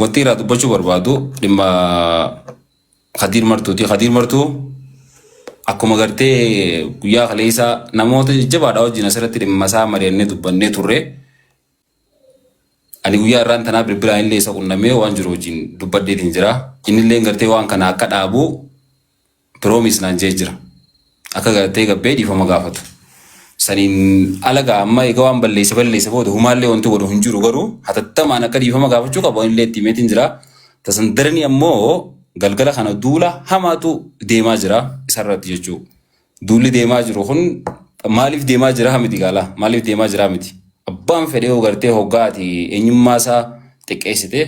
wanti irraa dubbachuu barbaadu dhimma Khadiir Martuuti. Khadiir Martuu akkuma gartee guyyaa kaleessa namoota jajjabaadhaa wajjin asirratti dhimma isaa mari'annee dubbannee turre. Ani guyyaa irraan tanaa bilbilaan illee isa qunnamee waan jiru wajjin dubbaddeetiin jira. Inni illee gartee waan kana akka dhaabu piroomis naan jee jira. Akka gartee gabbee dhiifama gaafatu. Saniin alagaa amma egaa waan balleessa booda humaallee wanti godhu hin jiru garuu hatattamaan akka dhiifama gaafachuu qabu illee itti himeetiin jira. Tasan daranii ammoo galgala kana duula hamaatu deemaa jira isarratti jechuudha. Duulli deemaa jiru kun maaliif deemaa jira miti gaala? Maaliif deemaa jira miti? Abbaan fedhee gartee hoggaati eenyummaa isaa xiqqeessite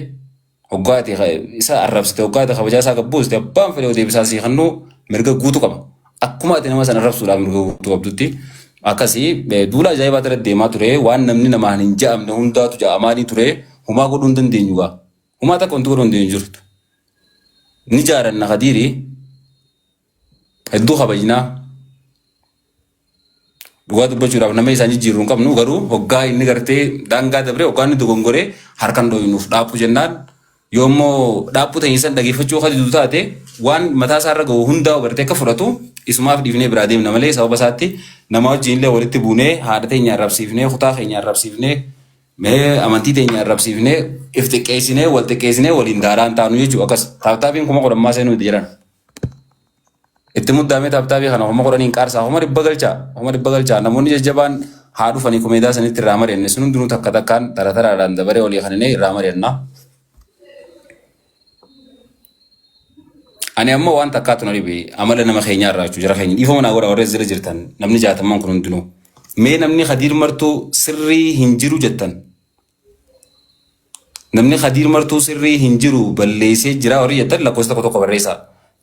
hoggaati isa arrabsite hoggaati kabajaa isaa gabbuuste abbaan fedhee deebisaa siifannoo mirga guutuu qaba. Akkuma ati nama sana arrabsuudhaan mirga guutuu qabdutti akkasii duula ajaa'ibaa irratti deemaa ture waan namni namaan hin ja'amne hundaatu ja'amaanii ture humaa godhuu hin dandeenyu gaa. Humaa takka wanti godhuu hin dandeenyu jirtu. Ni jaaranna Khadiiri hedduu kabajnaa. Dhugaa dubbachuudhaaf nama isaan jijjiiruu hin qabnu garuu hoggaa inni gartee daangaa dabree hoggaa inni dogongoree harkaan dhooyinuuf dhaabbu jennaan yoommoo dhaabbu ta'insan dhageeffachuu hadidu taate waan mataa isaarra gahu hundaa gartee akka fudhatu isumaaf dhiifnee biraa deemna malee sababa isaatti nama wajjin illee walitti buunee haadha teenya arrabsiifnee kutaa keenya arrabsiifnee amantii teenya arrabsiifnee if xiqqeessinee wal xiqqeessinee waliin daaraan taanu jechuudha akkas taaptaapiin kuma godhammaa seenuu jiran. Itti muddaamee taaptaabii kana homa godhaniin qaarsaa homa dhibba galchaa namoonni jajjabaan haa dhufanii komeedaa sanitti irraa mari'anne sun hundinuu takka takkaan taraadhaan dabaree olii kanine irraa mari'anna. Ani ammoo waan takkaatu na dhibe amala nama keenyaa irraa jechuudha jara keenya dhiifama naa godha warra jira jirtan namni jaataman kun hundinuu. Mee namni Khadiir Martuu sirrii hin jiru jettan. Namni Khadiir Martuu sirrii hin jiru balleessee jira warri jettan lakkoofsa tokko barreessaa.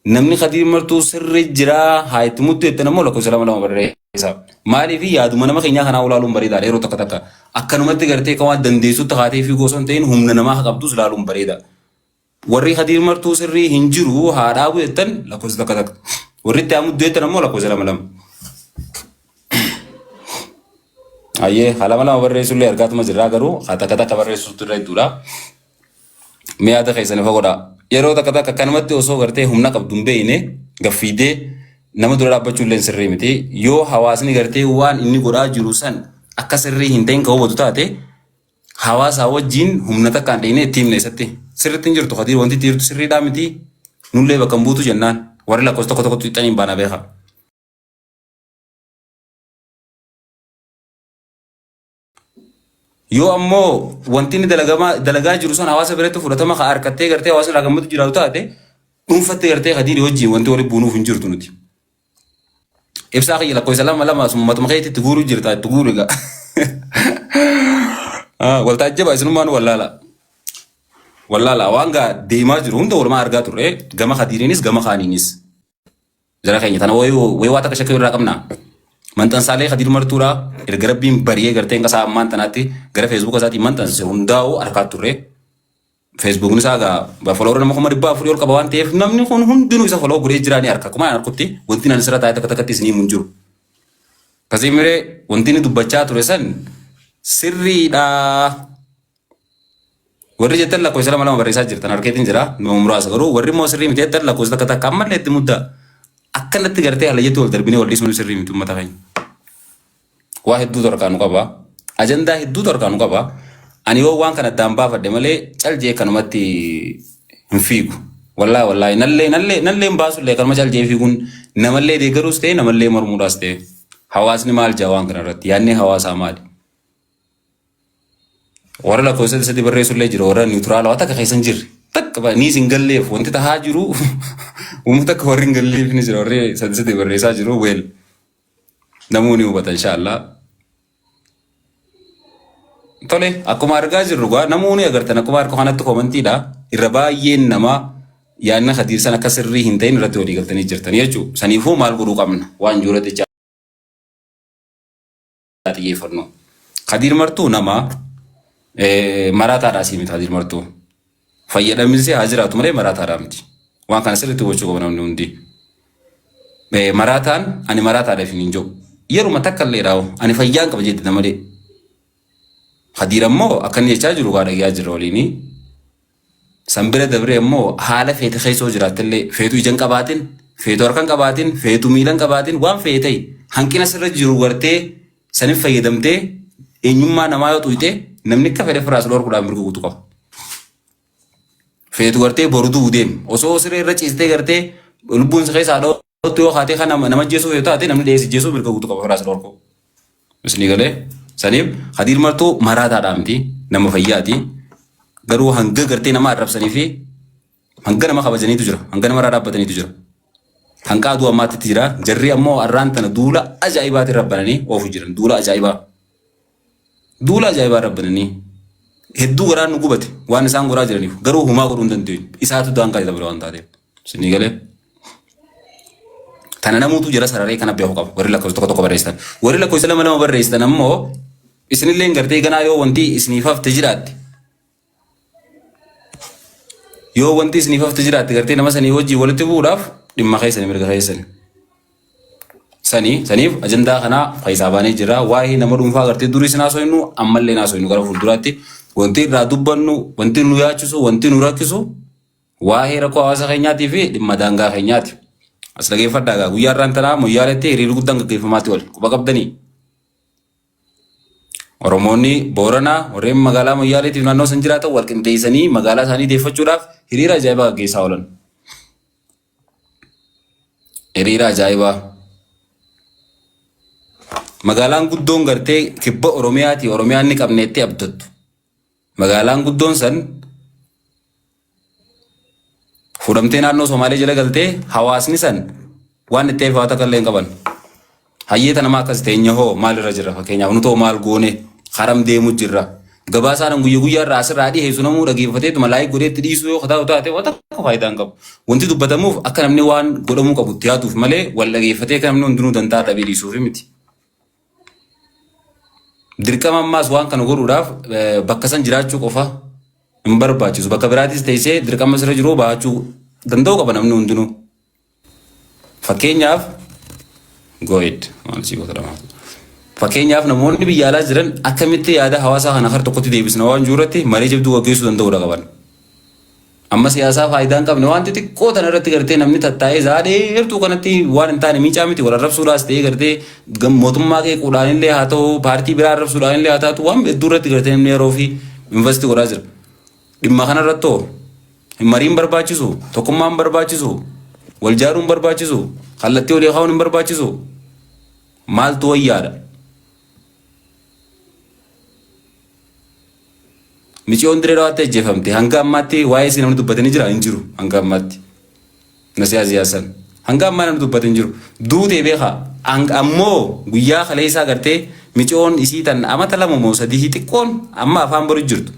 Namni Khadiir Martuu sirrii jira haa itti muddu jettan ammoo lakkoofsa lama barreessaa. Maaliif yaaduma nama keenyaa kanaa ulaaluun bareedaadha yeroo takka takka. Akkanumatti gartee kan waan dandeessutti haatee fi gosoon ta'in humna namaa qabdus ilaaluun bareeda. Warri Khadiir Martuu sirrii hin jiru haa dhaabu jettan lakkoofsa takka takka. Warri itti haa muddu jettan ammoo lakkoofsa lama. Ayyee lama barreessullee argaatuma jirraa garuu haa takka takka barreessuutu irra hedduudha. Mee yaada keessan ifa godhaa. Yeroo takka takka akkanumatti osoo gartee humna qabdu hin beekne gaffiidee nama dura dhaabbachuu illee sirrii miti. Yoo hawaasni gartee waan inni godhaa jiru san akka sirrii hin ta'in kan hubatu taate hawaasa wajjin humna takkaan dhiyine itti himne isatti. Sirriitti hin jirtu Khadiir wanti itti jirtu sirriidhaa miti. Nullee bakka hin buutu jennaan warri lakkoofsa tokko tokkotti xixaniin baana beeka. Yoo ammoo wanti inni dalagaa jiru sun hawaasa biratti fudhatama haa harkattee gartee hawaasa irraa gammadu jiraatu taate dhuunfattee gartee Khadiir wajjin wanti walitti buunuuf hin jirtu nuti. Ibsaa kiyya lakkoofsa lama summatuma keetti itti guuruu jirta itti guuru egaa. Waltaajjaba isinummaan wallaala waan gaa deemaa jiru hunda walumaa argaa turre gama Khadiiriinis gama kaaniinis. Jara keenya tana wayii waa takka shakkii irraa qabnaa. Mantansaalee Khadiir Martuudhaa erga rabbiin bari'ee gartee qasaa ammaan tanaatti gara feesbuuka isaatiin mantanse hundaa'uu argaa turre. Feesbuukni isaa gaa foloorii nama 400 ol qaba waan ta'eef namni kun hundinuu isa foloo godhee jiraanii harka kuma harkutti wanti nan sirra taa'ee takka takkatti isinii mun jiru. Kasii miree wanti inni dubbachaa ture san sirriidhaa. Warri jettan lakkoofsa lama barreessaa jirtan harkeetiin jira nama muraasa garuu warri immoo sirrii miti jettan lakkoofsa takka takka ammallee itti muddaa. Akkanatti gartee halayyetti wal darbinee wal dhiisuu sirrii miti uummata keenya. Waa hedduu torkaanu qaba. Ajandaa hedduu torkaanu qaba. Ani yoo waan kana addaan baafadhe malee caljee kanumatti hin fiigu. Wallaahi nallee baasullee kanuma caljee fiiguun namallee deeggaruus ta'e namallee mormuudhaas ta'e hawaasni maal jaa waan kanarratti yaadni hawaasaa maali? Warra lakkoofsa sadii barreessullee jira warra niwutiraala waan takka keessan jirre. Takka ni singalleef wanti tahaa jiru uummata akka warri hin galleef ni jira warri sadii barreessaa jiru weel namoonni hubata inshaallah. Tole akkuma argaa jirru gaa namoonni agartan akkuma harka kanatti komantiidha irra baay'een nama yaadna Khadiir san akka sirrii hin ta'in irratti walii galtanii jirtan jechuudha. Saniifuu maal godhuu qabna waan juurati xiyyeeffannoo. Khadiir Martuu nama maraataadhaa siimita Khadiir Martuu. Fayyadamiinsi haa jiraatu malee maraataadhaa miti. Waan kana sirriitti gochuu qaba namni hundi. Maraataan ani maraataadhaaf hin jiru. Yeruma takka illee dhaawu ani fayyaan qaba jettee malee. Khadiir ammoo akka inni jechaa jiru gaa dhagaa jirra waliini. Sambira dabre ammoo haala feete keessoo jiraatillee feetu ijaan qabaatin, feetu harkaan qabaatin, feetu miilan qabaatin waan feetee hanqina sirra jiru gartee sanif fayyadamtee eenyummaa namaa yoo tuite namni akka fedhe firaas dhorkuudhaan mirga guutuu qaba. Feetu gartee boru du'uu deemu osoo siree irra ciistee gartee lubbuun si keessaa dhootu yoo kaatee kan nama jeessuuf yoo taate namni dhiyeessi jeessuuf mirga guutuu qaba firaas dhorku. Isni galee saniif hadiir martuu maraataadhaa miti nama fayyaati. Garuu hanga gartee nama arrabsanii fi hanga nama kabajaniitu jira. Hanga nama irraa dhaabbataniitu jira. Hanqaa aduu ammaatti jira. Jarri ammoo arraan tana duula ajaa'ibaatiin rabbananii oofu jiran. Duula ajaa'ibaa. Duula ajaa'ibaa rabbananii hedduu garaan nu gubate waan isaan goraa jiraniif garuu humaa godhuu hin dandeenyu. Isaatu daangaa dabale waan taateef. Isinii galee. Tana namuutu jira sararee kana beeku qaba. Warri lakkoofsa tokko tokko barreessitan. Warri lakkoofsa lama lama barreessitan ammoo isinillee gartee ganaa yoo wanti isiniif hafte jiraatte. Yoo wanti isiniif hafte jiraatte gartee nama sanii wajjii walitti bu'uudhaaf dhimma keessanii mirga keessanii. Saniif ajandaa kanaa faayisaa baanee jira. Waa'ee nama dhuunfaa gartee durii sinaa so'innu ammallee naa so'innu gara fuulduraatti wanti irraa dubbannu wanti nu yaachisu wanti nu rakkisu waa'ee rakkoo hawaasa keenyaatii fi dhimma daangaa keenyaati. As dhageeffadhaa guyyaa irraan tanaa moyyaaletti hiriirri guddaan gaggeeffamaatti wal quba qabdanii. Oromoonni Booranaa warreen magaalaa Moyyaaleetiif naannoo san jiraatan wal qindeessanii magaalaa isaanii deeffachuudhaaf hiriira ajaa'ibaa gaggeessaa oolan. Hiriira ajaa'ibaa. Magaalaan guddoon gartee kibba Oromiyaati Oromiyaan ni qabneetti abdattu. Magaalaan guddoon san fudhamtee naannoo Somaalee jala galtee hawaasni san waan itti eefaata kallee hin qaban. Hayyeeta nama akkas teenya hoo maalirra jirra fakkeenyaaf nu ta'u maal goone haram deemu jirra. Gabaasaan guyyaa guyyaa irraa asirraa dhiheessu namuu dhageeffateetuma laayik godheetti dhiisuu yoo kataa'u taate waan akka faayidaa hin qabu. Wanti dubbatamuuf akka namni waan godhamuu qabu itti yaatuuf malee wal dhageeffatee akka namni hundinuu dantaa dhabee dhiisuuf miti. Dirqama ammaas waan kana godhuudhaaf bakka san jiraachuu qofa hin barbaachisu. Bakka biraatis teessee dirqama sirra jiruu baachuu danda'u qaba namni hundinuu. Fakkeenyaaf fakkeenyaaf namoonni biyya alaa jiran akkamitti yaada hawaasaa kana har tokkotti deebisna waan jirutti marii jabduu gaggeessuu danda'uudha qaban. Amma siyaasaa faayidaa hin qabne wanti xiqqoo tana irratti gartee namni tattaa'ee zaadeertuu kanatti waan hin taane miicaa miti wal arrabsuudhaas ta'ee gartee mootummaa qeequudhaan illee haa ta'u paartii biraa arrabsuudhaan illee haa taatu waan hedduu irratti gartee namni yeroo fi investi godhaa jira. Dhimma kana irrattoo mariin barbaachisu tokkummaan barbaachisu wal jaaruun barbaachisu kallattii walii kaa'uun hin barbaachisu maaltu wayyaadha. Michiyoon diree dhawaatti ajjeefamte hanga ammaatti waa'ee isii namni dubbatanii jira hin jiru hanga ammaatti. Nasiyaa siyaasan hanga ammaa namni dubbatanii jiru duutee beekaa ammoo guyyaa kaleessaa gartee michiyoon isii tan amata lama moo sadii xiqqoon amma afaan baru jirtu.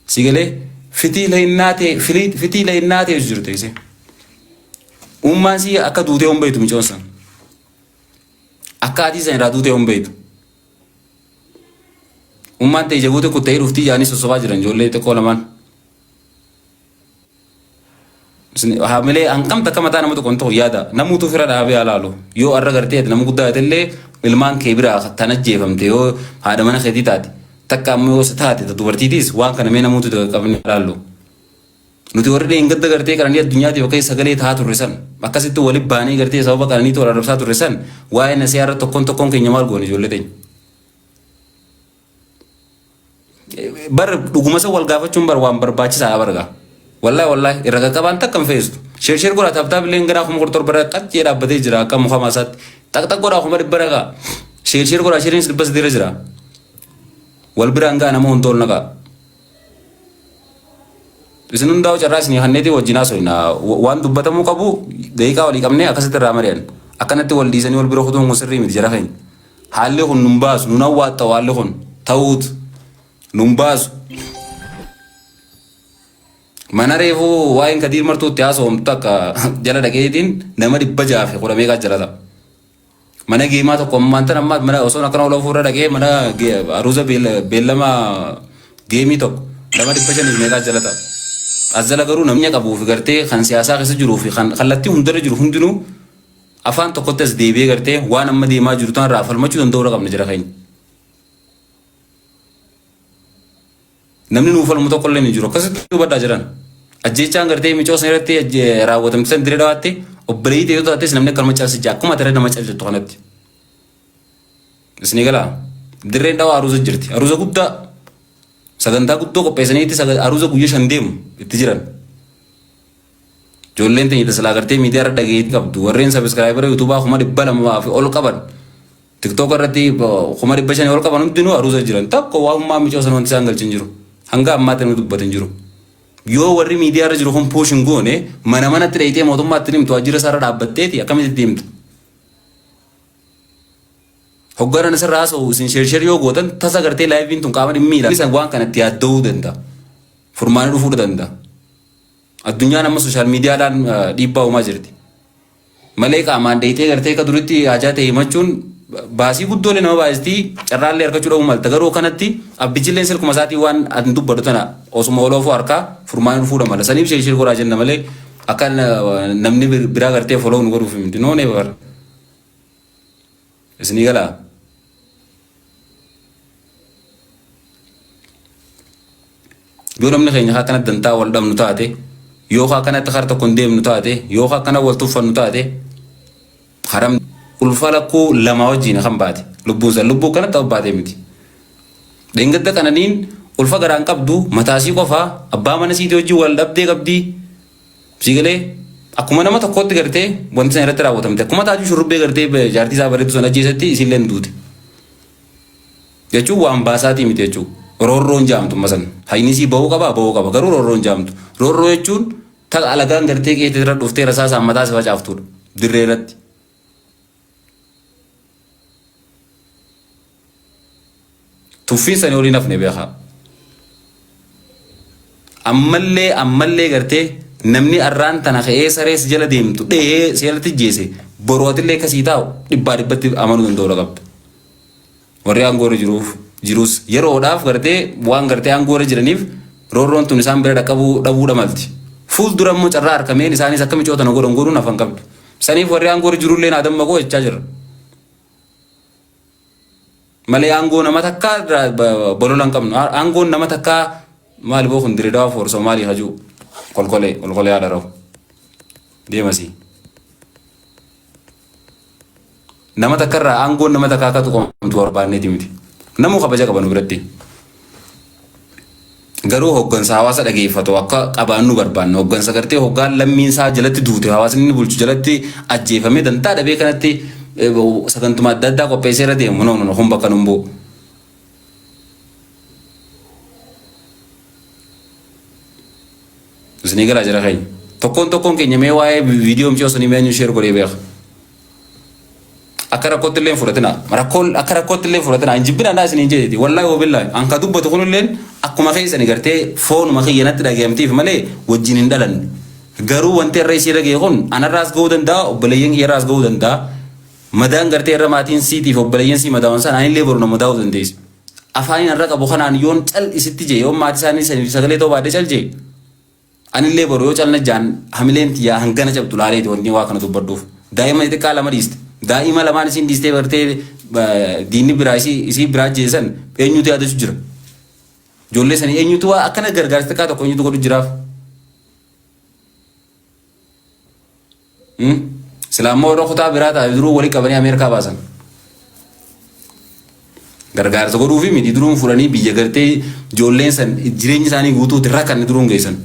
Sigalee fitii lainnaatee jirtu isee. Uummaan sii akka duutee hombeetu michiyoon san. Akka adii san irraa duutee hombeetu. Uummaan ta'e jabuute kutta'ee dhuftii jaanii sossobaa jiran ijoollee xiqqoo lamaan. Haamilee hanqamta akka mataa nama tokkoon ta'u yaada namuutu fira dhaabee alaalu yoo arra gartee nama guddaa illee ilmaan kee biraa tan ajjeefamte yoo haadha mana keetii taate takka ammoo yoo taate dubartiitis waan kana mee namuutu qabne alaalu. Nuti warri dheengadda gartee qaranii addunyaatiif akka sagalee taa'aa turre san akkasitti waliin baanii gartee sababa qaranii toora arrabsaa turre san waa'ee nasiyaa irra tokkoon keenya maal goone ijoollee teenya. Bar dhuguma san wal gaafachuun bar waan barbaachisaa barga. Wallahi irra qaqqabaan takka hin feestu. Sheer godhaa taphtaa billeen garaa kuma qortor bara qaccee dhaabbatee jira akka muka maasaatti. Xaqxaq godhaa kuma dhibba ragaa. Sheer godhaa sheeriin dhibba sadii irra jira. Wal biraan gaa nama hundool nagaa. Isin hundaa'u carraa isin hanneetii wajjin haasofna waan dubbatamuu qabu daqiiqaa walii qabnee akkasitti irraa mari'an. Akkanatti wal dhiisanii wal bira kutuun kun sirrii miti jara keenya. Haalli kun nun baasu nun hawwaatta haalli kun ta'uutu. Numbaasu mana reefuu waa'een Kadiir Martuutti haasofamtu akka jala dhaqeetiin nama 600 kudha meeqaa jalata. Mana geemaa tokko ammaan tan ammaa mana osoo akkana ol fuudhaa dhaqee mana aruuza beellama geemii tokko nama 500 meeqaa jalata. As jala garuu namni qabuu fi gartee kan siyaasaa keessa jiruu fi kan kallattii hundarra jiru hundinuu afaan tokkotti as deebi'ee gartee waan amma deemaa jiru tan irraa falmachuu danda'uu qabna jira keenya. Namni nuuf falmu tokko illee ni jiru akkasitti hubadhaa jiran ajjechaan gartee micoo san irratti raawwatamte san diree dhawaatti obboleeyyii ta'ee taates namni akka nama caalsijaa akkuma tere nama caalchittu kanatti. Isni galaa dirreen dhawaa aruuza jirti aruuza guddaa sagantaa guddoo qopheessaniitti aruuza guyyaa 5 deemu itti jiran. Ijoolleen teenya tasalaa gartee miidiyaa irra dhageetti qabdu warreen sabiskiraayibara yuutuubaa 200,000 fi ol qaban tiktook irratti 500,000 ol qaban hundinuu aruuza jiran tokko waa hummaa micoo san wanti isaan galchin jiru hanga ammaatti nu dubbatan jiru. Yoo warri miidiyaa irra jiru kun puushin goone mana manatti dheeyitee mootummaatti himtu waajjira isaarra dhaabbatteeti akkamitti himtu. Hoggaran isarraa haasa'u isin sheersheer yoo gootan tasa gartee laayiviin tun qaama dhimmiidha. Isan waan kanatti yaadda'uu danda'a. Furmaanii dhufuu danda'a. Addunyaan amma sooshaal miidiyaadhaan dhiibbaa uumaa jirti. Malee qaamaan dheeyitee gartee akka duritti haajaa ta'e himachuun baasii guddoolee nama baay'istii carraallee argachuu dhabu malta garuu kanatti abbichilleen silkuma isaatii waan ati dubbadhu tana osuma oloofuu harkaa furmaanii dhufuu mala saniif sheersheer godhaa jenna malee akka namni biraa gartee foloo nu godhuuf miti noonee bara. Isni galaa. Yoo namni keenya akka kanatti dantaa wal dhabnu taate yoo akka kanatti harka tokko hin deemnu taate yoo akka kana wal tuffannu taate haram ulfa lakkuu lama wajjin kan baate lubbuun san lubbuu kanatti abbaatee miti. Dheengadda kananiin ulfa garaan qabdu mataasii qofaa abbaa mana siitii wajjin wal dhabdee qabdii siigalee akkuma nama tokkotti gartee wanti san irratti raawwatamte akkuma taajuu shurrubbee gartee jaartii isaa bareedu san ajjeesatti isillee hin duute jechuun waan baasaatii miti jechuun roorroon jaamtu masan haynisii bahuu qaba garuu roorroon jaamtu roorroo jechuun ta'a alagaan gartee qeetii irra dhuftee rasaa isaan mataa isa facaaftudha dirree irratti. Tuffiin sanii olii nafne beekaa ammallee gartee namni arraan tana ka'ee sarees jala deemtu dhehee seelatti jeese borootillee kasii taa'u dhibbatti amanuu danda'u qabda. Warri aangoorra jirus yeroodhaaf gartee waan gartee aangoorra jiraniif roorroon tun isaan bira dhabuu dhamalti. Fuuldura immoo carraa harkameen isaanis akka micoota na godhuun hafan qabdu. Saniif warri aangoorra jirullee naa damma koo jechaa jira. Malee aangoo nama takkaa bolola hin qabnu. Aangoon nama takkaa maal boo kun Dirree Dhawaa for Somaalii hajuu kolkolee haadha rahu deemasii. Nama takkarraa aangoon nama takkaa akka tuqamtu barbaanneeti miti. Namuu kabaja qabanu biratti. Garuu hoggansa hawaasa dhageeffatu akka qabaannu barbaanna. Hoggansa gartee hoggaan lammiinsaa jalatti duute hawaasni inni bulchu jalatti ajjeefamee dantaa dhabee kanatti sagantuma adda addaa qopheessee irra deemu noonu kun bakka numboo. Isni galaa jira keenya. Tokkoon keenya mee waa'ee viidiyoo micoo sanii mee eenyu sheer godhee beeka. Akka rakkootti illee fudhatina. Akka rakkootti illee fudhatina. Injibbina naa isiniin jedheti. Wallaahi wabillahi. Anka dubbatu kunilleen akkuma keessani gartee foonuma kiyyanatti dhagahamtiif malee wajjin hin dhalanne. Garuu wanti irra isii dhagee kun anarraas ga'uu danda'a obboleeyyan kiyyarraas ga'uu danda'a. Madaan gartee irra maatiin siitiif obboleeyyan sii madaa'uun sana anillee boru nama daa'uu dandeessi. Afaaniin irra qabu kanaan yoon cal isitti jee yoon maatii isaanii saniif sagalee ta'uu baadhee cal jee. Anillee boru yoo calna jaan hamileen tiyyaa hangana cabdu laaleeti wanti waa kana dubbadhuuf. Daa'ima xiqqaa lama dhiiste. Daa'ima lamaan isin dhiistee bartee diinni biraa isii biraa jeesan eenyutu yaadatu jira. Ijoollee sanii eenyutu waa akkana gargaarsa xiqqaa tokko eenyutu godhu jiraaf. Silaammoo warra kutaa biraa taa'e duruu walii qabanii Ameerikaa baasan. Gargaarsa godhuu fi miti duruun fudhanii biyya gartee ijoolleen san jireenya isaanii guutuutti rakkanne duruun geessan.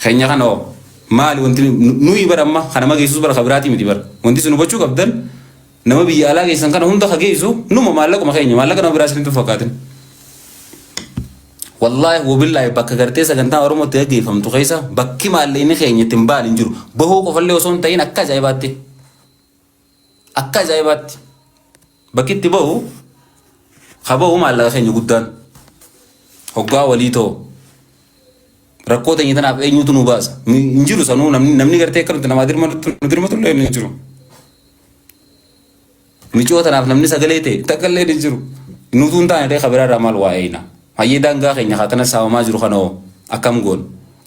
Keenya kana hoo maali wanti nuyi bara amma kanama geessus bara kabiraati miti bara wanti sun hubachuu qabdan nama biyya alaa geessan kana hunda ka geessu numa maallaquma keenya maallaqa nama biraa isinitti fakkaatin. Wallaahi wabillahi bakka gartee sagantaa Oromootti gaggeeffamtu keessa bakki maallaqni keenya ittiin baal hin jiru bahuu qofallee osoo hin ta'in akka ajaa'ibaatti. Akka ajaa'ibaatti bakki itti bahu habahu maallaqa keenya guddaan hoggaa walii ta'u. Rakkoo ta'e tanaaf eenyutu nu baasa. Hin jiru sanuu namni gartee akka nuti namaa dirmatu illee hin jiru. Micoo tanaaf namni sagalee ta'e takka illee hin jiru. Nutu hin taane ta'e biraarraa maal waa'eena. Hayyee daangaa keenya haatana saawamaa jiru kana hoo akkam goon.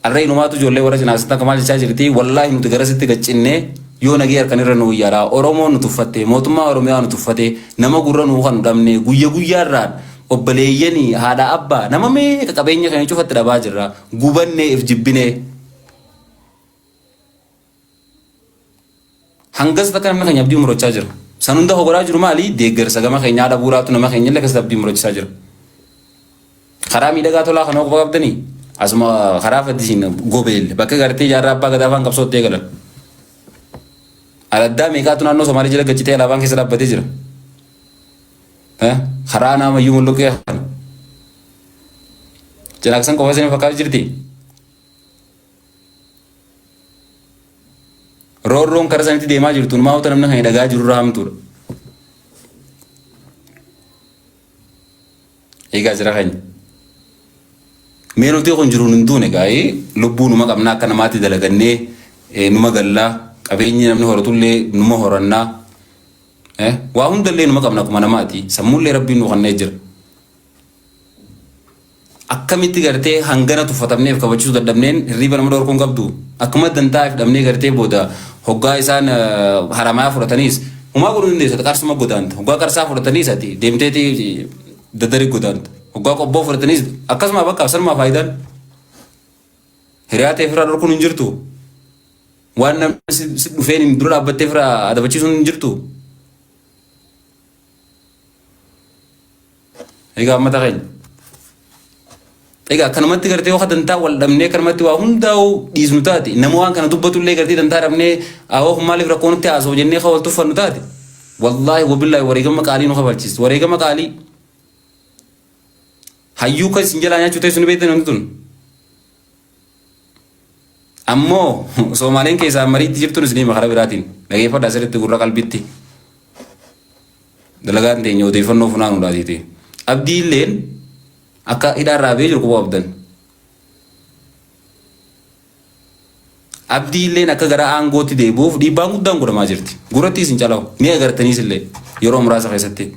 Arra inumaatu ijoollee warra cinaasitti akka maal jechaa jirti wallaahi nuti garasitti gaccinnee yoo nagee harkanirra nu guyyaadhaa Oromoo nu tuffatte mootummaa Oromiyaa nu tuffatte nama gurra nu kan dhabne guyyaarraan obboleeyyanii haadha abbaa nama meeqa qabeenya keenya cufatti dhabaa jirra gubanne if jibbine hangas takka namni keenya abdii murachaa jira. San hunda hogoraa jiru maali deeggarsa gama keenyaa dhabuuraatu nama keenya illee keessatti abdii murachaa jira. Karaa miidhagaa tolaa kana qofa qabdanii asuma karaa faddisiin gobeel bakka gartee jaarraa abbaa gadaa afaan qabsoottee galan. Aladdaa meeqaatu naannoo Somaalee jala gachitee alaabaan keessa dhaabbatee jira. Karaa naamayyuu mulluqee kan jalaaksan qofa isin fakkaatu jirti. Roorroon karaa sanitti deemaa jirtu numaa wanta namni kan dhagaa jiru irraa hamtuudha. Egaa jira keenya. Mee nuti kun jiruun hin duune gaa'ee lubbuu numa qabnaa akka namaatti dalagannee numa gallaa qabeenyi namni horatullee numa horannaa waa hundallee numa qabna akkuma namaati sammuullee rabbiin nu kannee jira. Akkamitti gartee hangana tuffatamneef kabachiisuu dadhabneen hirriiba nama dhorkuun qabdu akkuma dantaa'eef dhabnee gartee booda hoggaa isaan haramaa fudhataniis humaa godhuu dandeessa qarsuma godaanta hoggaa qarsaa fudhataniis ati deemteeti daddarii godaanta hoggaa qobboo fudhataniis akkasuma bakka absanumaa faayidaan hiriyaa ta'eef irraa dhorkuun hin jirtu waan namni si dhufeen hin dura dhaabbatteef irraa adabachiisuun hin jirtu. Egaa ammata keenya. Egaa kanumatti gartee waa dantaa wal dhabnee kanumatti waa hundaa'u dhiisnu taate nama waan kana dubbatullee gartee dantaa dhabnee awoo maaliif rakkoo nutti haasa'u jennee kan wal tuffannu taate wallaahi wabillaahi wareegama qaalii nu kabalchiisti wareegama qaalii hayyuu kan isin jalaa nyaachuu teessu ni beektan wanti tun ammoo Soomaaleen keessaa mariitti jirtuun isin karaa biraatiin dhageeffadhaa sirriitti gurra qalbitti dalagaan teenya odeeffannoo funaanuudhaatiiti abdii illeen akka hidhaarraa bee jiru quba abdan. Abdii illeen akka gara aangootti deebi'uuf dhiibbaan guddaan godhamaa jirti. Guratti isin calaa'u ni agartaniis illee yeroo muraasa keessatti.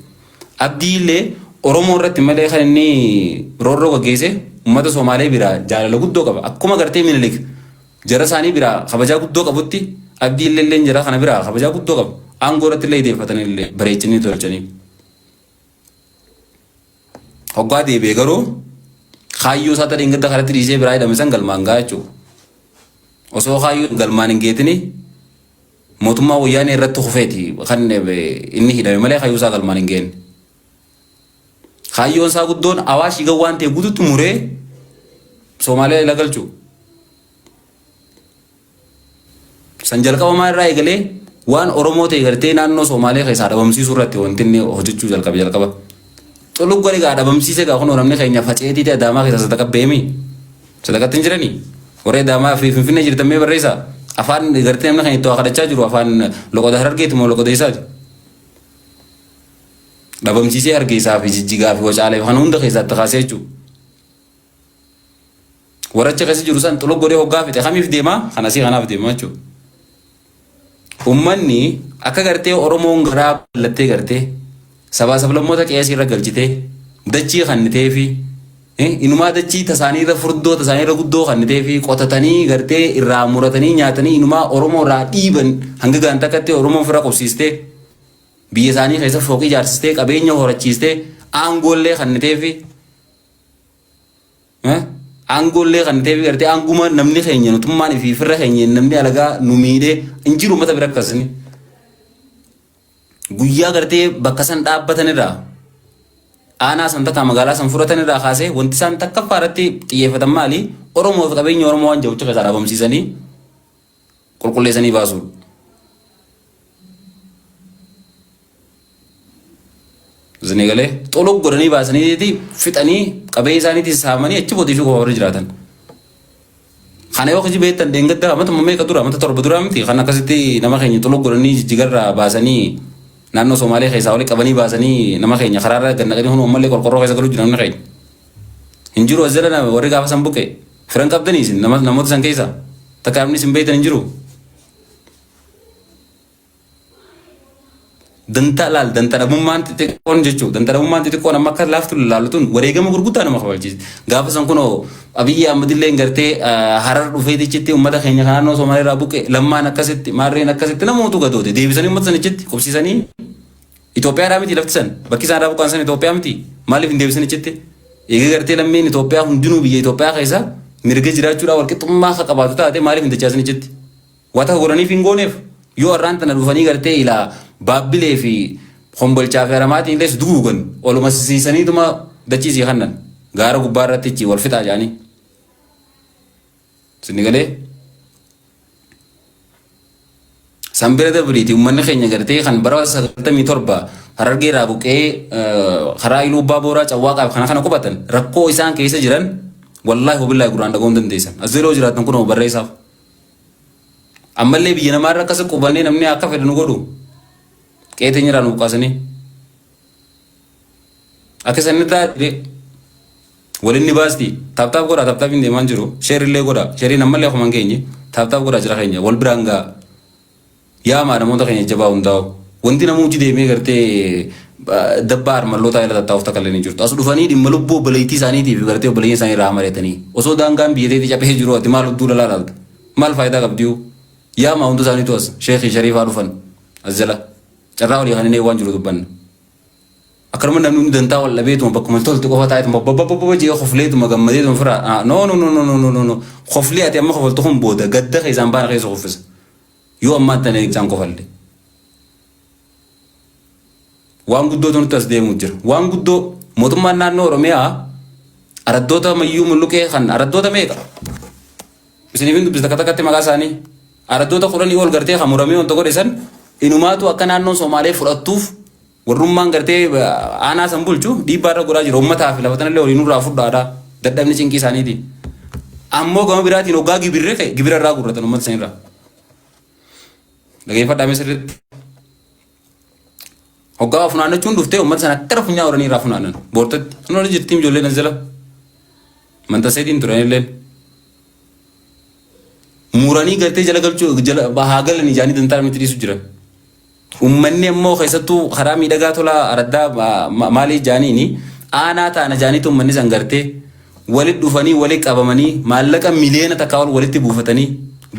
Abdii illee Oromoo irratti malee kan inni roorroo gaggeesse uummata Somaalee biraa jaalala guddoo qaba. Akkuma gartee Minilik jara isaanii biraa kabajaa guddoo qabutti abdii illee jara kana biraa kabajaa guddoo qaba. Aangoo irratti illee deeffatanii illee bareechanii tolchanii. Hoggaa deebi'ee garuu kaayyoo isaa ta'e ingidda kanatti dhiisee biraa hidhame san galmaan gahaa jechuudha. Osoo kaayyoo galmaan hin geetini mootummaa wayyaanee irratti kufeeti kan inni hidhame malee kaayyoo isaa galmaan hin geenne. Kaayyoon isaa guddoon Awaash higa waan ta'e guututti muree Soomaaliyaa ila galchu. San jalqabamaa irraa eegalee waan Oromoo ta'e gartee naannoo Soomaaliyaa keessaa dhabamsiisuu irratti wanti inni hojjechuu jalqaba. Toluk gari gak ada bamsise gak kono namne kayaknya faceti dia dama kita sedekah bemi sedekah tinjrani ore dama finfinne jadi temme berisa afan garti namne kayaknya itu akada cajuru afan loko dahar gitu mau loko desa da bamsise harga isa fi jiga fi wajale kan hunda kaysa takhaseju waracha kasi jurusan toluk gori hogga fi kami fi dema kana si kana fi dema cu ummanni akka gartee Oromoo ngara latte gartee sabaa sablammoota qeesii irra galchitee dachii kannitee fi inumaa dachii tasaanii irra furdoo tasaanii irra guddoo kannitee fi qotatanii gartee irraa muratanii nyaatanii inumaa Oromoo irraa dhiiban hanga gaanta akkatti Oromoo ofirra qubsiistee biyya isaanii keessa fooqii ijaarsistee qabeenya horachiistee aangoollee kannitee fi aangoollee kannitee fi gartee aanguma namni keenya nutummaan fi firra keenya namni alagaa nu miidhee injiru mata bira akkasini. Guyyaa gartee bakka san dhaabbatanirraa aanaa san takka magaalaa san fudhatanirraa kaasee wanti isaan takka faaratti xiyyeeffatan maali Oromoo fi qabeenya Oromoo waan jawucha keessaa dhaabamsiisanii qulqulleessanii baasuudha. Zini galee xolok godhanii baasanii fixanii qabee isaaniitti saamanii achi booddee fi qofa warra jiraatan. Kana yoo kiji beektan deengaddaa amata meeqa dura amata torba dura miti kan akkasitti nama keenya xolok godhanii jijjigarraa baasanii naannoo Somaalee keessaa walitti qabanii baasanii nama keenya karaarra gannaqanii hun uummallee qorqorroo keessa galuu jiru namni keenya. Hin jiru as jala warri gaafa san buqqe firan qabdanii isin namoota san keessa takka namni isin beektan hin jiru. Danta laal danta dhabummaan xixiqqoon jechuudha. Danta dhabummaan xixiqqoon amma akka laaftu laalutuun wareegama gurguddaa nama kabachiisa. Gaafa san kunoo Abiyyi Ahmedillee gartee Harar dhufee tichitti uummata keenya kan naannoo Somaalee irraa buqqe lammaan akkasitti maarreen akkasitti namootu gadoote deebisanii uummata sanichitti qubsiisanii Itoophiyaadhaa miti lafti san bakki isaan irraa buqqaan san Itoophiyaa miti maaliif hin deebisanichitti egaa gartee lammeen Itoophiyaa hundinuu biyya Itoophiyaa keessa mirga jiraachuudhaa walqixxummaa akka qabaatu taate maaliif hin dachaasanichitti wata godhaniif hin gooneef yoo arraan tana dhufanii gartee ilaa baabbilee fi hombolchaa fi haramaatiin illee duguugan oluma siisaniituma dachiisii kannan gaara gubbaa irratti wal fixaa jaanii sinni galee sambira dabriiti ummanni keenya gartee kan bara 97 harargeeraa buqee karaa iluu abbaa booraa cawwaaqaaf kana qubatan rakkoo isaan keessa jiran wallahi wabillahi quraan dhagoon dandeessan azzeloo jiraatan kun barreessaaf ammallee biyya namaa irra akkasa qubannee namni akka fedhe nu godhu qeeteen jiraan nu buqqaasanii akka sanni taate walinni baasti taaptaaf godha taaptaaf hin deemaan jiru sheerillee godha sheeriin ammallee akuman keenye taaptaaf godha jira keenya wal biraan gaa yaa namoota keenya jabaa hundaa'u wanti namuuti deemee gartee dabbaa armalloota ila tattaa'uuf takkallee ni jirtu as dhufanii dhimma lubbuu obboleettii isaaniitiif gartee obboleeyyin isaanii irraa mareetanii osoo daangaan biyyateetti caphee jiru ati maal hudduu lalaa laalta maal faayidaa qabdiyu yaa hundi isaaniitu as sheekii shariifaa dhufan as jala carraa walii kaninee waan jiru dubbanna akkanuma namni hundi dantaa wal dhabeetuma bakkuma tolti qofa taa'etuma babbababba jee kofleetuma gammadeetuma fira no koflee ati amma kofaltu kun booda gadda keessaan baana keessa koffisa yoo ammaan tana isaan kofalle waan guddoo nuti as deemu jira waan guddoo mootummaan naannoo Oromiyaa araddoota mayyuu mulluqee kan araddoota meeqa isiniif hin dubbista katakatti maqaa isaanii araddoota 10 ol gartee kan muramee wanta godhesan inumaatu akka naannoon Somaalee fudhattuuf warrummaan gartee aanaa san bulchu dhiibbaa irra godhaa jira uummataa fi lafa tanallee waliin irraa fudhaadha dadhabni cinqii isaaniiti ammoo gama biraatiin hoggaa gibira irraa gurratan uummata sanirraa dhageeffadhaame sirriitti hoggaa funaannachuun dhuftee uummata sana akka rafunyaa horanii irraa funaanan boortatti sunoon jirtiin ijoolleen as jala mantaseetiin turanilleen muranii gartee jala galchuu haa galanii jaanii dantaa miti dhiisu jiran ummanni ammoo keessattuu karaa miidhagaa tola araddaa maalii jaaniini aanaa taana jaaniitu ummanni san gartee walit dhufanii walit qabamanii maallaqa miliyoona takkaa ol walitti buufatanii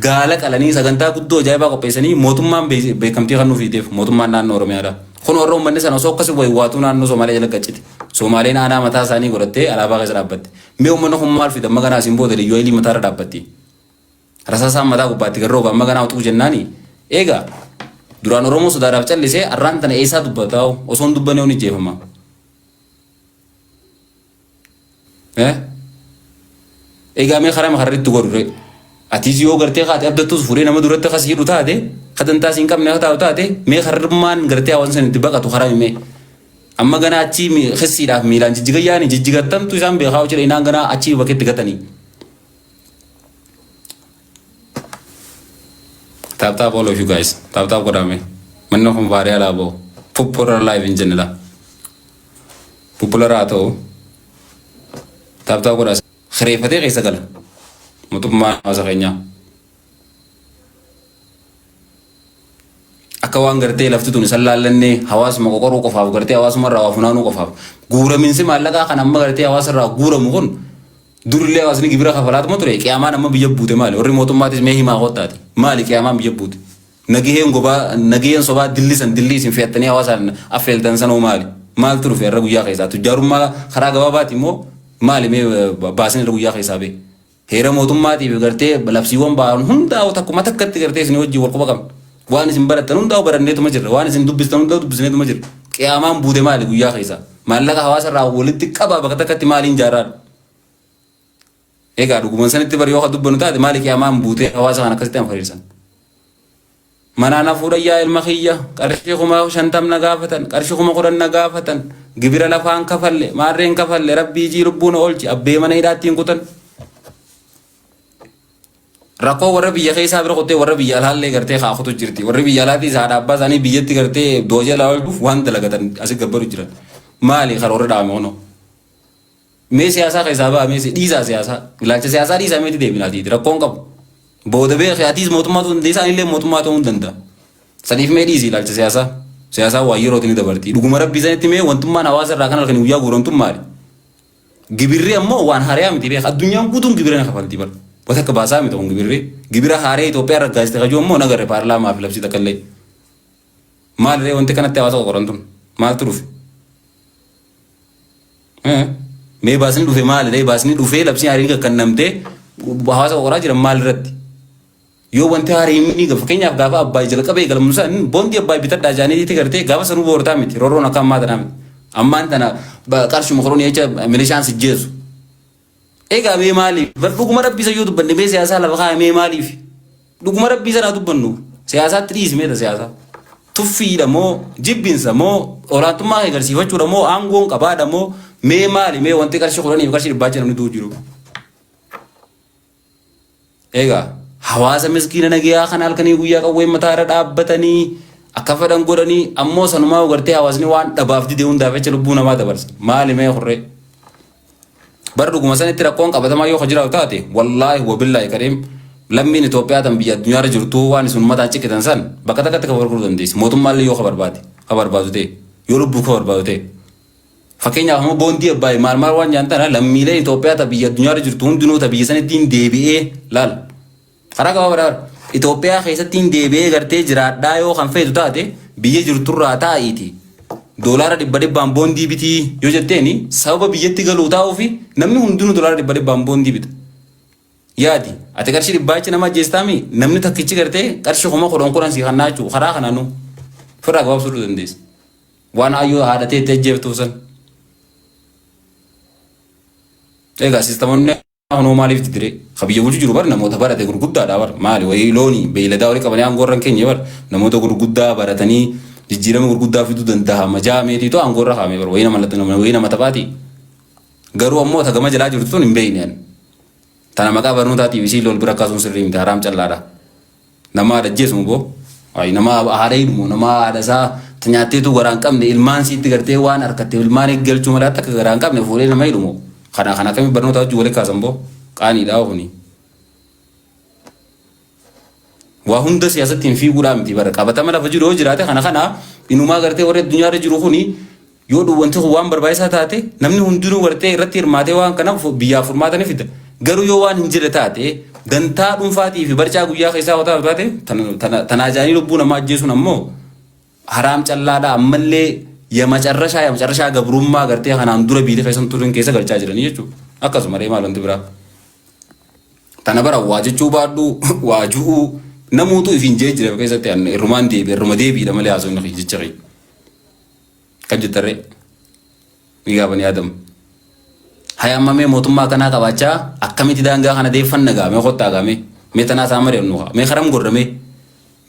gaala qalanii sagantaa guddoo ajaa'ibaa qopheessanii mootummaan beekamtii kan nuufiiteef mootummaan naannoo Oromiyaadha. Kun warra ummanni sana osoo akkasii waywaatu naannoo Somaalee jala qaccite. Somaaleen aanaa mataa isaanii godhattee alaabaa keessa dhaabbatte. Mee ummanni kun maal fida amma kanaa siin booda liyyoo ilii mataa irra dhaabbatti. Rasaasaan mataa gubbaatti garroo amma kanaa utuu jennaani. Eegaa duraan Oromoo sodaadhaaf callisee arraan tana eessaa dubbataa osoo hin dubbanee ni jeefama. Eegaa mee karaa makarriitti godhu atis yoo gartee kaate abdattus fuudhee nama duratti akkas hidhu taate kadantaa siin qabne akka taa'u taate mee harrummaan gartee hawaasa sanitti baqatu karaa himee amma ganaa achii hissiidhaaf miilaan jijjigayyaani jijjigattantu isaan beekaa jedhe inaan ganaa achii bakkeetti gatanii. Taap all of you guys taap godhame manna kun baaree alaa ba'u popular live in jennila popular haa ta'u taap godhaa khireeffatee keessa gala. Mootummaan hawaasa keenyaa akka waan gartee lafti tun isaan laallannee hawaasuma qoqoruu qofaaf gartee hawaasuma irraa waa funaanuu qofaaf guuraminsi maallaqaa kan amma gartee hawaasa irraa guuramu kun durillee hawaasni gibira kafalaatuma ture qiyaamaan amma biyya buute maali warri mootummaatis mee himaa qottaati maali qiyaamaan biyya buute nagaheen sobaa dilliisin fe'attanii hawaasaan affeeltan sanoo maal turufe irra guyyaa keessaa tujjaarummaa karaa gabaabaati immoo maali mee baasin irra guyyaa keessaa bee heera mootummaatiif gartee labsiiwwan ba'an hundaa'u takkuma takkatti gartee isin wajjin wal quba qabna waan isin barattan hundaa'u baranneetuma jirra waan isin dubbistan hundaa'u dubbisneetuma jirra qiyaamaan buute maali guyyaa keessaa maallaqa hawaasa irraa walitti qabaa bakka takkatti maaliin jaarraadha egaa dhuguman sanitti bari yoo dubbannu taate maali qiyaamaan buute hawaasa kan akkasitti anfariirsan manaan fuudhayyaa ilma kiyya qarshii 50 na gaafatan qarshii 10 na gaafatan gibira lafaan kafalle maarreen kafalle rabbii jii lubbuun oolchi abbee mana hidhaattiin kutan rakkoo warra biyya keessaa bira qottee warra biyya alaallee gartee kaakutu jirti warri biyya alaatti haadha abbaa isaanii biyyatti gartee doojee laaltuuf waan dalagatan asii gabbaru jiran maali karoora dhaame hono mee siyaasaa keessaa ba'a mee dhiisaa siyaasaa ilaalcha siyaasaa dhiisaa meeti deebinaatiiti rakkoon qabu booda beekee atiis mootummaa ta'uu dandeessaa illee mootummaa ta'uu danda'a saniif mee dhiisi ilaalcha siyaasaa waa yerootti ni dabarti dhuguma rabbii sanitti mee wantummaan hawaasa irraa kan halkanii guyyaa guuramtuun maali gibirri ammoo waan hariyaa miti beeka addunyaan guutuun gibira na kafalti bara wata ka baasaa miti kun gibira haaree Itoophiyaa raggaasite kajuu ammoo nagarre paarlaamaa fi labsii takkallee maalirree wanti kanatti hawaasa qoqorantun maaltu dhufe mee baasni dhufe maalirree baasni dhufee labsii haarii kakkannamtee hawaasa qoqoraa jiran maalirratti yoo wanti haarii fakkeenyaaf gaafa abbaa jalqabee galmuusan boondi abbaa bitadhaa jaaniitii gartee gaafa sanuu boortaa miti roroon akka ammaa tanaa miti ammaan tana qarshii mokoroonii jecha milishaan sijjeessu. Egaa mee maaliif dhuguma rabbii isa yoo dubbanne mee siyaasaa lafa kaa'e mee maaliif dhuguma rabbii sanaa dubbannu siyaasaatti dhiismeeta siyaasaa tuffiidha moo jibbinsa moo olaantummaa agarsiifachuudha moo aangoon qabaadha moo mee maali mee wanti qarshii kudhaniif qarshii dhibbaa namni duu jiru. Egaa hawaasa miskiina nagayaa kan halkanii guyyaa qawwee mataa irra dhaabbatanii akka fedhan godhanii ammoo sanumaa gartee hawaasni waan dhabaaf didee hundaaf jecha lubbuu namaa dabarsa maali mee horree. Bara dhuguma sanitti rakkoon qabatamaa yoo jiraatu taate wallaahi wabillaahi kareem lammiin Itoophiyaa tan biyya addunyaarra jirtu waan isin mataa ciqitan san bakka takkatti ka barbaaduu dandeessi mootummaallee yoo ka barbaadu ta'e yoo lubbuu ka barbaadu ta'e. Fakkeenyaaf ammoo boondii abbaayee maal waan nyaantana lammiilee Itoophiyaa ta biyya addunyaarra jirtu hundinuu ta biyya sanittiin deebi'ee laal karaa qabaa bara Itoophiyaa keessattiin deebi'ee gartee jiraadhaa yoo kan feetu taate biyya jirturraa taa'iiti. Doolaara 100 boondii bitii yoo jetteeni sababa biyyatti galuu taa'uu fi namni hundinuu doolaara 100 boondii bita. Yaadi ati qarshii 100 nama ajjeestaami namni takkichi gartee qarshii 10,000 si kannaachuu karaa kanaanuu firraa gabaabsuu dandeessa. Waan hayyoo haadhatee itti ajjeeftuu san. Egaa siistamoonni hunoo maaliif didire biyya bulchu jiru bar namoota barate gurguddaadha bar maali wayii loonii beeyladaa walii qabanii aangoorran keenya bar namoota gurguddaa baratanii jijjiirama gurguddaa fiduu danda'a majaameetiitu aangoorra kaa'ame bar wayii nama taphaati. Garuu ammoo tagama jalaa jirtu sun hin beeyneen. Tana maqaa barnootaatiif isii lol bira kaasuun sirrii miti haraam callaadha. Nama haadha ajjeesumu boo nama haadha hidhumu nama haadha isaa nyaatteetu garaa hin qabne ilmaan siitti gartee waan harkatte ilmaan eeggalchuu malaatti akka garaa hin qabne fuudhee nama hidhumu. Kana akkamii barnoota wajjin walii kaasan boo qaaniidhaa kuni. Waa hunda siyaasatti hin fiiguudhaa miti bara qabatama lafa jiru yoo jiraate kana inumaa gartee warri addunyaarra jiru kuni yoo wanti waan barbaachisaa taate namni hundinuu gartee irratti hirmaatee waan kana biyyaaf furmaatanii fida. Garuu yoo waan hin jirre taate dantaa dhuunfaatii fi barcaa guyyaa keessaa hotaa taate tanaajaanii lubbuu namaa ajjeesuun ammoo haraam callaadhaa ammallee የመጨረሻ ገብሩማ ገርቴ ከናን ዱረ ቢደ ፈሰን ቱርን ከሰ ገልጫ ጅረን ይቹ አከሱ መሬ ማለት ብራ ተነበረ ዋጅቹ ባዱ ዋጁ ነሙቱ ኢፊንጄ ጅረ ከሰተ ያን ሩማንዲ በሩማዴ ቢ ደመለ ያዞ ነው ይጅጭሪ ከጅተሬ ይጋበን ያደም ሃያማሜ ሞቱማ ከና ቀባቻ አከሚቲ ዳንጋ ከነ ደፈን ነጋ መቆጣ ጋሜ ሜተና ሳመረ ነው ሜ ኸረም ጎረሜ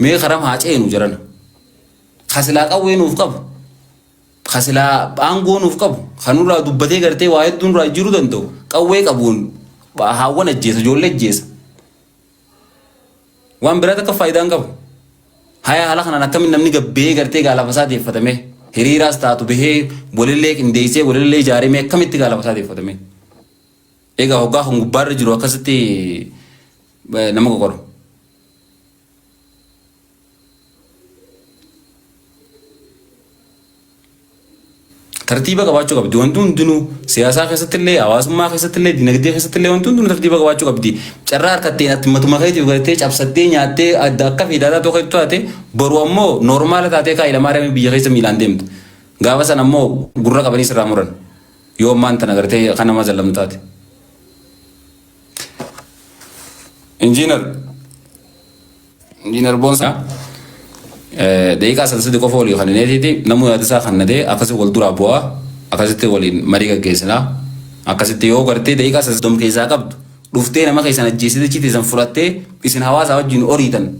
ሜ ኸረም ሃጬ ነው ጀረን ከስላ ቀዌ ነው ፍቀብ ከስላ አንጎን ውፍቀቡ ከኑራ ዱበቴ ገርቴ ዋይዱን ራ ጅሩ ደንተው ቀዌ ቀቡን ሃወነ ጀሰ ጆለ ጀሰ ዋን ብራተ ከፋይዳን ቀቡ ሃያ hala kana akkam namni gabbe garte gaalafasaa deeffatame hiriiraas taatu bahee bolillee qindeessee bolillee ijaarame akkamitti gaalafasaa deeffatame egaa hoggaa kun gubbaarra jiru akkasitti nama qoqoru. Tartiiba qabaachuu qabdi wanti hundinuu siyaasaa keessattillee hawaasummaa keessattillee dinagdee keessattillee wanti hundinuu tartiiba qabaachuu qabdi. Carraa harkattee natti matuma keetiif gartee cabsattee nyaattee adda akka fiidaataa tokko itti taate boru ammoo noormaala taatee kaa'ila maariyaamii biyya keessa miilaan deemtu. Gaafa san ammoo gurra qabanii sirraa muran yoo ammaan tana gartee kan nama jallamtu taate. Injiinar Boonsaa deeqa salsidi qofa walii kan neetiiti namuu yaada isaa kan nadee akkasii wal duraa bu'aa akkasitti waliin marii gaggeessinaa akkasitti yoo gartee deeqa salsidom keessaa qabdu dhuftee nama keessan ajjeesite chitiisan fudhattee isin hawaasa wajjin oriitan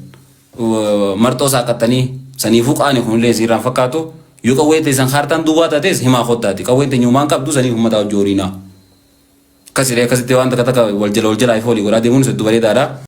marxoo saaqattanii saniifuu qaanii kunillee siirraan fakkaatu yoo qawwee teessan hartaan duwwaa taates himaa kottaati qawwee teenyumaan qabdu saniif ummata wajjin oriinaa akkasitti waan takka wal jala ifoolii godhaa deemuun sitti bareedaadha.